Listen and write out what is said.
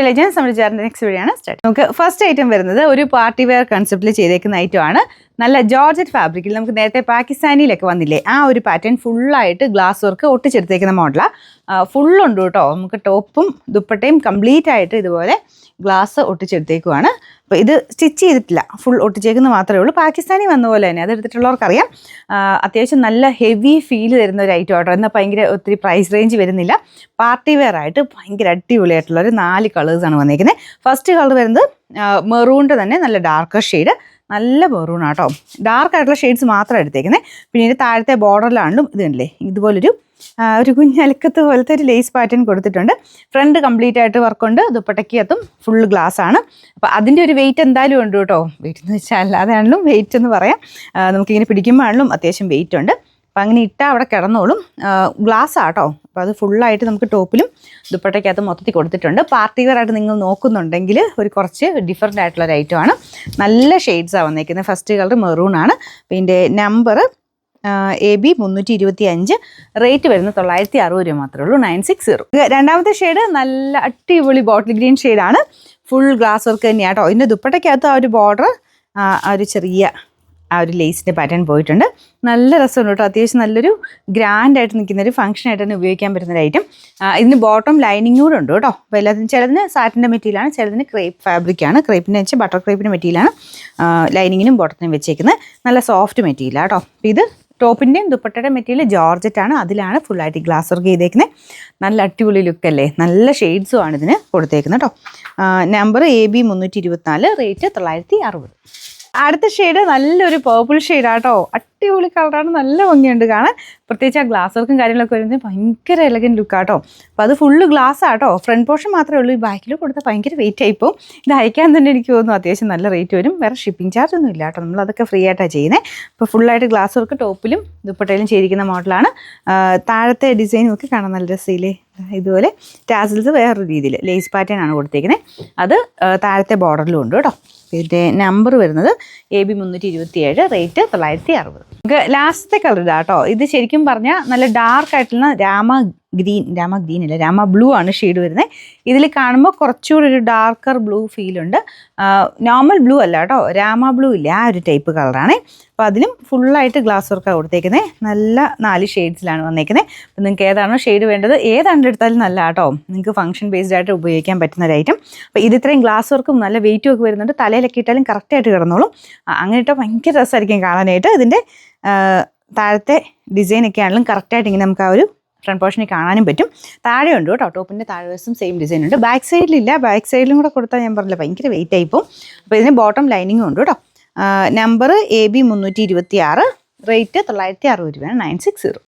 Legends നമ്മൾ ചേർന്ന next video ആണ് സ്റ്റാർട്ട്. നമുക്ക് ഫസ്റ്റ് ഐറ്റം വരുന്നത് ഒരു പാർട്ടി വെയർ കൺസെപ്റ്റിൽ ചെയ്തേക്കുന്ന ഐറ്റം ആണ്. നല്ല ജോർജറ്റ് ഫാബ്രിക്കിൽ നമുക്ക് നേരത്തെ പാകിസ്ഥാനിയിലൊക്കെ വന്നില്ലേ, ആ ഒരു പാറ്റേൺ ഫുള്ളായിട്ട് ഗ്ലാസ് വർക്ക് ഒട്ടിച്ചെടുത്തേക്കുന്ന മോഡലാണ്. ഫുള്ളുണ്ട് കേട്ടോ. നമുക്ക് ടോപ്പും ദുപ്പട്ടയും കംപ്ലീറ്റ് ആയിട്ട് ഇതുപോലെ ഗ്ലാസ് ഒട്ടിച്ചെടുത്തേക്കുവാണ്. അപ്പോൾ ഇത് സ്റ്റിച്ച് ചെയ്തിട്ടില്ല, ഫുൾ ഒട്ടിച്ചേക്കുന്നത് മാത്രമേ ഉള്ളൂ. പാകിസ്ഥാനി വന്ന പോലെ തന്നെ, അതെടുത്തിട്ടുള്ളവർക്കറിയാം. അത്യാവശ്യം നല്ല ഹെവി ഫീൽ തരുന്ന ഒരു ഐറ്റം ആട്ടോ. എന്നാൽ ഭയങ്കര ഒത്തിരി പ്രൈസ് റേഞ്ച് വരുന്നില്ല. പാർട്ടി വെയർ ആയിട്ട് ഭയങ്കര അടിപൊളിയായിട്ടുള്ള ഒരു 4 കളേഴ്സാണ് വന്നിരിക്കുന്നത്. ഫസ്റ്റ് കളർ വരുന്നത് മെറൂണിൻ്റെ തന്നെ നല്ല ഡാർക്കർ ഷെയ്ഡ്, നല്ല മെറൂൺ ആട്ടോ. ഡാർക്ക് ആയിട്ടുള്ള ഷെയ്ഡ്സ് മാത്രം എടുത്തേക്കുന്നത്. പിന്നെ ഇതിൻ്റെ താഴത്തെ ബോർഡറിലാണെങ്കിലും ഇത് കണ്ടില്ലേ, ഇതുപോലൊരു കുഞ്ഞലക്കത്ത് പോലത്തെ ഒരു ലേസ് പാറ്റേൺ കൊടുത്തിട്ടുണ്ട്. ഫ്രണ്ട് കംപ്ലീറ്റ് ആയിട്ട് വർക്കുണ്ട്. ദുപ്പട്ടയ്ക്കകത്തും ഫുൾ ഗ്ലാസ് ആണ്. അപ്പോൾ അതിൻ്റെ ഒരു വെയിറ്റ് എന്തായാലും ഉണ്ട് കേട്ടോ. വെയിറ്റ് എന്ന് വെച്ചാൽ അല്ലാതെ ആണെങ്കിലും വെയിറ്റ് എന്ന് പറയാം. നമുക്കിങ്ങനെ പിടിക്കുമ്പോഴാണെങ്കിലും അത്യാവശ്യം വെയിറ്റ് ഉണ്ട്. അപ്പോൾ അങ്ങനെ ഇട്ടാൽ അവിടെ കിടന്നോളും. ഗ്ലാസ് ആട്ടോ. അപ്പോൾ അത് ഫുള്ളായിട്ട് നമുക്ക് ടോപ്പിലും ദുപ്പട്ടയ്ക്കകത്ത് മൊത്തത്തിൽ കൊടുത്തിട്ടുണ്ട്. പാർട്ടി വെയർ ആയിട്ട് നിങ്ങൾ നോക്കുന്നുണ്ടെങ്കിൽ ഒരു കുറച്ച് ഡിഫറെൻ്റ് ആയിട്ടുള്ള ഒരു ഐറ്റമാണ്. നല്ല ഷെയ്ഡ്സാണ് വന്നേക്കുന്നത്. ഫസ്റ്റ് കളർ മെറൂൺ ആണ്. പിന്നെ നമ്പർ AB 325, റേറ്റ് വരുന്നത് 960 രൂപ മാത്രമേ ഉള്ളൂ, 960. രണ്ടാമത്തെ ഷെയ്ഡ് നല്ല അടിപൊളി ബോട്ടിൽ ഗ്രീൻ ഷെയ്ഡാണ്. ഫുൾ ഗ്ലാസ് വർക്ക് തന്നെയാണ് കേട്ടോ. ഇതിൻ്റെ ദുപ്പട്ടയ്ക്കകത്ത് ആ ഒരു ബോർഡർ ഒരു ചെറിയ ഒരു ലേസിൻ്റെ പാറ്റേൺ പോയിട്ടുണ്ട്. നല്ല രസമുണ്ട് കേട്ടോ. അത്യാവശ്യം നല്ലൊരു ഗ്രാൻഡായിട്ട് നിൽക്കുന്നൊരു ഫംഗ്ഷനായിട്ട് തന്നെ ഉപയോഗിക്കാൻ പറ്റുന്നൊരു ഐറ്റം. ഇതിന് ബോട്ടം ലൈനിങ് കൂടെ ഉണ്ട് കേട്ടോ. അപ്പോൾ എല്ലാത്തിനും ചിലതിന് സാറ്റിൻ്റെ മെറ്റീരിയലാണ്, ചിലതിന് ക്രേപ്പ് ഫാബ്രിക്കാണ്. ക്രേപ്പിൻ്റെ വെച്ച് ബട്ടർ ക്രേപ്പിൻ്റെ മെറ്റീരിയലാണ് ലൈനിങ്ങിനും ബോട്ടത്തിനും വെച്ചേക്കുന്നത്. നല്ല സോഫ്റ്റ് മെറ്റീരിയലാണ് കേട്ടോ. അപ്പോൾ ഇത് ടോപ്പിൻ്റെയും ദുപ്പട്ടയുടെ മെറ്റീരിയൽ ജോർജറ്റാണ്. അതിലാണ് ഫുള്ളായിട്ട് ഗ്ലാസ് വർക്ക് ചെയ്തേക്കുന്നത്. നല്ല അടിപൊളി ലുക്കല്ലേ. നല്ല ഷെയ്ഡ്സും ആണ് ഇതിന് കൊടുത്തേക്കുന്നത് കേട്ടോ. Number AB 324, rate 960. അടുത്ത ഷെയ്ഡ് നല്ലൊരു പേർപ്പിൾ ഷെയ്ഡാട്ടോ. അടിപൊളി കളറാണ്, നല്ല ഭംഗിയുണ്ട് കാണാൻ. പ്രത്യേകിച്ച് ആ ഗ്ലാസ് വർക്കും കാര്യങ്ങളൊക്കെ വരുന്നത് ഭയങ്കര എലഗൻറ്റ് ലുക്കാട്ടോ. അപ്പോൾ അത് ഫുള്ള് ഗ്ലാസ് ആട്ടോ. ഫ്രണ്ട് പോർഷൻ മാത്രമേ ഉള്ളൂ. ഈ ബാക്കിൽ കൊടുത്താൽ ഭയങ്കര വെയിറ്റ് ആയിപ്പോൾ. ഇത് അയക്കാൻ തന്നെ എനിക്ക് തോന്നുന്നു അത്യാവശ്യം നല്ല റേറ്റ് വരും. വേറെ ഷിപ്പിംഗ് ചാർജ് ഒന്നും ഇല്ല കേട്ടോ. നമ്മളതൊക്കെ ഫ്രീ ആയിട്ടാണ് ചെയ്യുന്നത്. അപ്പോൾ ഫുള്ളായിട്ട് ഗ്ലാസ് വർക്ക് ടോപ്പിലും ദുപ്പട്ടയിലും ചെയ്തിരിക്കുന്ന മോഡലാണ്. താഴത്തെ ഡിസൈനും ഒക്കെ കാണാൻ നല്ല രസമില്ലേ. ഇതുപോലെ ടാസിൽസ് വേറൊരു രീതിയിൽ ലേസ് പാറ്റേൺ ആണ് കൊടുത്തേക്കുന്നത്. അത് താഴത്തെ ബോർഡറിലും ഉണ്ട് കേട്ടോ. പിന്നെ നമ്പർ വരുന്നത് AB 327, റേറ്റ് 960. നമുക്ക് ലാസ്റ്റത്തെ കളർ ഇതാ കേട്ടോ. ഇത് ശരിക്കും പറഞ്ഞാൽ നല്ല ഡാർക്ക് ആയിട്ടുള്ള രാമ ബ്ലൂ ആണ് ഷെയ്ഡ് വരുന്നത്. ഇതിൽ കാണുമ്പോൾ കുറച്ചുകൂടി ഒരു ഡാർക്കർ ബ്ലൂ ഫീലുണ്ട്. നോർമൽ ബ്ലൂ അല്ല കേട്ടോ, രാമ ബ്ലൂ ഇല്ല, ആ ഒരു ടൈപ്പ് കളറാണ്. അപ്പോൾ അതിലും ഫുള്ളായിട്ട് ഗ്ലാസ് വർക്കാണ് കൊടുത്തേക്കുന്നത്. നല്ല 4 ഷെയ്ഡ്സിലാണ് വന്നേക്കുന്നത്. അപ്പോൾ നിങ്ങൾക്ക് ഏതാണോ ഷെയ്ഡ് വേണ്ടത്, ഏതാണ്ട് എടുത്താലും നല്ല കേട്ടോ. നിങ്ങൾക്ക് ഫംഗ്ഷൻ ബേസ്ഡ് ആയിട്ട് ഉപയോഗിക്കാൻ പറ്റുന്ന ഒരു ഐറ്റം. അപ്പോൾ ഇത് ഇത്രയും ഗ്ലാസ് വർക്കും നല്ല വെയിറ്റും ഒക്കെ വരുന്നുണ്ട്. തലയിലൊക്കെ ഇട്ടാലും കറക്റ്റായിട്ട് കിടന്നോളും. അങ്ങനെ ഇട്ടാൽ ഭയങ്കര രസമായിരിക്കും കാണാനായിട്ട്. ഇതിൻ്റെ താഴത്തെ ഡിസൈനൊക്കെ ആണെങ്കിലും കറക്റ്റായിട്ട് ഇങ്ങനെ നമുക്ക് ആ ഒരു ഫ്രണ്ട് പോർഷനിൽ കാണാനും പറ്റും. താഴെ ഉണ്ട് കേട്ടോ. ടോപ്പിൻ്റെ താഴെ വശം സെയിം ഡിസൈൻ ഉണ്ട്. ബാക്ക് സൈഡിലില്ല. ബാക്ക് സൈഡിലും കൂടെ കൊടുത്താൽ ഞാൻ പറഞ്ഞില്ല ഭയങ്കര വെയിറ്റ് ആയിപ്പോൾ. അപ്പോൾ ഇതിന് ബോട്ടം ലൈനിങ്ങും ഉണ്ട് കേട്ടോ. നമ്പർ AB 326, റേറ്റ് 960 രൂപയാണ്, 960.